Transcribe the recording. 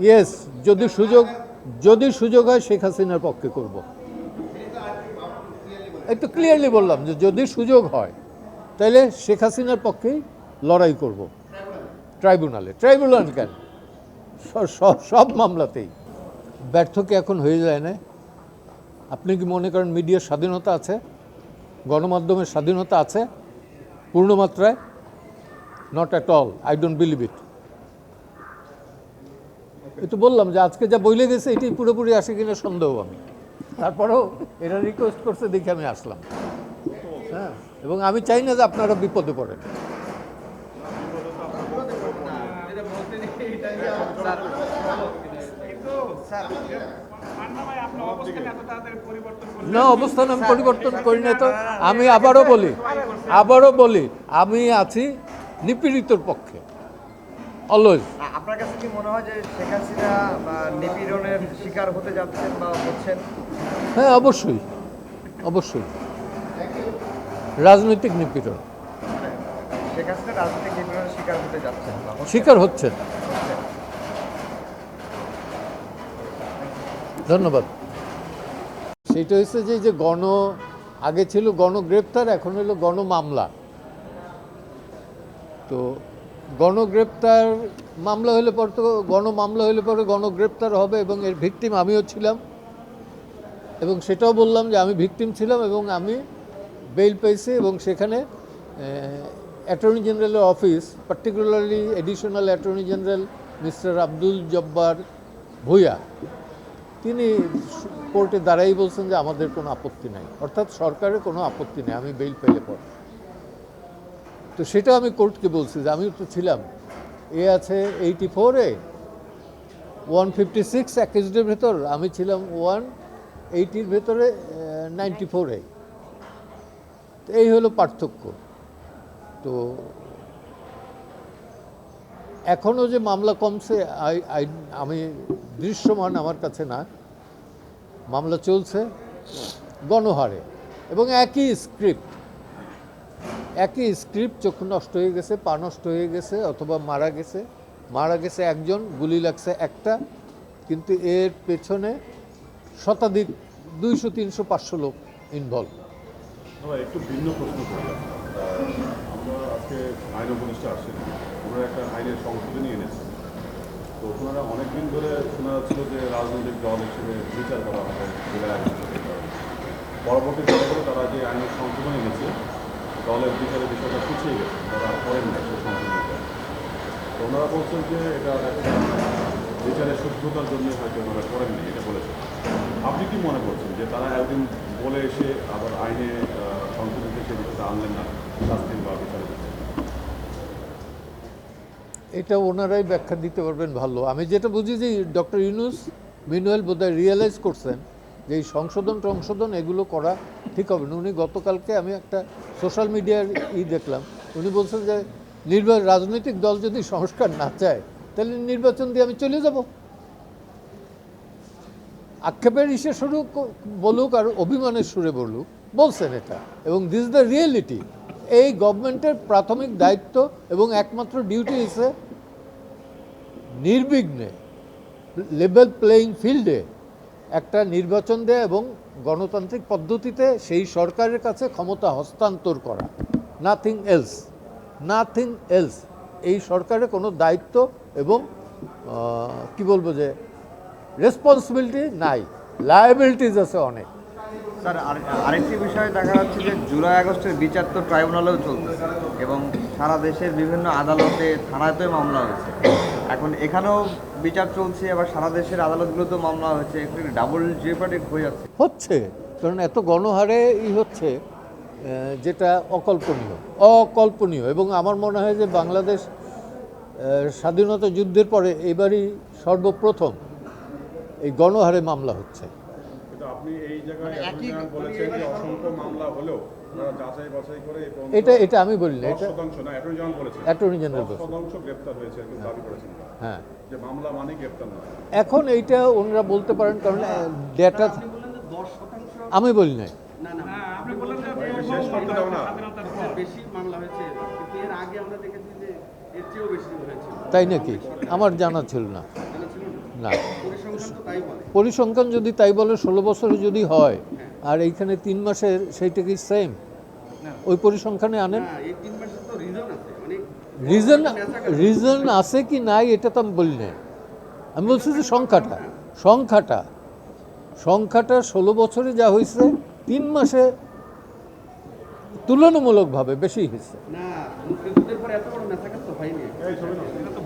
Yes, যদি সুযোগ হয় শেখ হাসিনার পক্ষে করব। একটু ক্লিয়ারলি বললাম যে যদি সুযোগ হয় তাহলে শেখ হাসিনার পক্ষেই লড়াই করব ট্রাইব্যুনাল কেন, সব মামলাতেই। ব্যর্থ কি এখন হয়ে যায় না? আপনি কি মনে করেন মিডিয়ার স্বাধীনতা আছে, গণমাধ্যমের স্বাধীনতা আছে পূর্ণমাত্রায়? Not at all, I don't believe it. একটু বললাম যে আজকে যা বইলে গেছে এটাই পুরোপুরি আসে কিনা সন্দেহ আমি, তারপরেও এরা রিকোয়েস্ট করছে দেখে আমি আসলাম। হ্যাঁ, এবং আমি চাই না যে আপনারা বিপদে পড়েন। না, অবস্থান আমি পরিবর্তন করি না। তো আমি আবারও বলি আমি আছি নিপীড়িতর পক্ষে অলওয়েজ। আপনার কাছে কি মনে হয় যে শেখ হাসিনা নিপীড়নের শিকার হতে যাচ্ছেন বা হচ্ছেন? হ্যাঁ, অবশ্যই রাজনৈতিক নিপীড়ন। শেখ হাসিনা রাজনৈতিক নিপীড়নের শিকার হতে যাচ্ছেন, শিকার হচ্ছেন। ধন্যবাদ। সেটা হচ্ছে যে আগে ছিল গণগ্রেপ্তার, এখন হলো গণমামলা। তো গণগ্রেপ্তার মামলা হলে পরে তো গণমামলা হলে পরে গণগ্রেপ্তার হবে, এবং এর ভিকটিম আমিও ছিলাম, এবং সেটাও বললাম যে আমি ভিকটিম ছিলাম এবং আমি বেইল পেয়েছি। এবং সেখানে অ্যাটর্নি জেনারেলের office, particularly additional attorney general mister Abdul Jabbar Bhuiyan, তিনি কোর্টে দাঁড়াই বলছেন যে আমাদের কোনো আপত্তি নাই, অর্থাৎ সরকারের কোনো আপত্তি নেই আমি বেইল পেলে পর। তো সেটা আমি কোর্টকে বলছি যে আমি তো ছিলাম, আছে 84-এ 156 অ্যাকিউজডের ভেতর, আমি ছিলাম 180-র ভেতরে 94-এ। তো এই হলো পার্থক্য। তো এখনও যে মামলা কমছে আমি দৃশ্যমান আমার কাছে না, মামলা চলছে গণহারে, এবং একই স্ক্রিপ্ট, চক্ষু নষ্ট হয়ে গেছে, পা নষ্ট হয়ে গেছে, অথবা মারা গেছে একজন, গুলি লাগছে একটা, কিন্তু এর পেছনে শতাধিক 200, 300, 500 লোক ইনভলভ। একটু ভিন্ন প্রশ্ন করলাম। আমরা আজকে আইন উপদেষ্টা আসেন, ওনারা একটা আইনের সংশোধনী এনেছেন। তো ওনারা অনেকদিন ধরে শোনা যাচ্ছিল যে রাজনৈতিক দল হিসেবে বিচার করা হবে জেলায়। পরবর্তী করে তারা যে আইনের সংশোধনী এনেছে, দলের বিচারের বিষয়টা পিছিয়ে গেছে, তারা করেন না সেই সংশোধনীটা। তো ওনারা বলছেন যে এটা একটা বিচারের শুদ্ধতার জন্য হয়তো ওনারা করেননি, এটা বলেছেন। আপনি কি মনে করছেন যে তারা একদিন বলে এসে আবার আইনে সংশোধনীতে সে বিষয়টা আনলেন না, শাস্তি বা বিচারের বিষয়ে? এটা ওনারাই ব্যাখ্যা দিতে পারবেন ভালো। আমি যেটা বুঝি যে ডক্টর ইউনূস মিনুয়েল বোধহয় রিয়েলাইজ করছেন যে এই সংশোধন এগুলো করা ঠিক হবে না। উনি গতকালকে আমি একটা সোশ্যাল মিডিয়ার দেখলাম, উনি বলছেন যে রাজনৈতিক দল যদি সংস্কার না চায় তাহলে নির্বাচন দিয়ে আমি চলে যাব। আক্ষেপের সুরে বলুক আর অভিমানের সুরে বলছেন এটা, এবং দিস ইজ দ্য রিয়েলিটি। এই গভর্নমেন্টের প্রাথমিক দায়িত্ব এবং একমাত্র ডিউটি হচ্ছে নির্বিঘ্নে লেভেল প্লেয়িং ফিল্ডে একটা নির্বাচন দেয়া এবং গণতান্ত্রিক পদ্ধতিতে সেই সরকারের কাছে ক্ষমতা হস্তান্তর করা। Nothing else. এই সরকারের কোনো দায়িত্ব এবং কি বলবো যে রেসপন্সিবিলিটি নাই, লায়াবিলিটিস আছে অনেক। স্যার, আরেকটি বিষয় দেখা যাচ্ছে যে জুলাই আগস্টের বিচার তো ট্রাইব্যুনালেও চলতেছে, এবং সারা দেশের বিভিন্ন আদালতে, থানাতেও মামলা হয়েছে। এখন এখানেও বিচার চলছে, আবার সারা দেশের আদালতগুলোতেও মামলা হয়েছে, একটু ডাবল জেপার্ডি হয়ে হচ্ছে, কারণ এত গণহারে হচ্ছে যেটা অকল্পনীয়। এবং আমার মনে হয় যে বাংলাদেশ স্বাধীনতা যুদ্ধের পরে এবারই সর্বপ্রথম এই গণহারে মামলা হচ্ছে। আপনি এই জায়গায় বলেছেন যে অসংখ্য মামলা হলেও যাচাই বাছাই করে এটা আমি বলি না, এটা অ্যাটর্নি জেনারেল গ্রেফতার হয়েছে দাবি করেছেন। হ্যাঁ, যে মামলা মানে গ্রেফতার না। এখন এইটা ওনারা বলতে পারেন, কারণ ডেটা আমি বলি নাই। তাই নাকি? আমার জানা ছিল না। না, পরিসংখ্যান তো তাই বলে। পরিসংখ্যান যদি তাই বলে 16 বছরে যদি হয় আর এইখানে 3 মাসের সেইটা কি সেম? ওই পরিসংখ্যানে আনেন। না, এই 3 মাসে তো রিজন আছে, অনেক রিজন আছে কি নাই এটা তো আমি বলি না, আমি বলছি যে সংখ্যাটা 16 বছরে যা হয়েছে 3 মাসে তুলনামূলকভাবে বেশি হয়েছে। না, মুক্তিযুদ্ধের পর এত বড় মেসাকার তো হয়নি। এই ছবি নাও।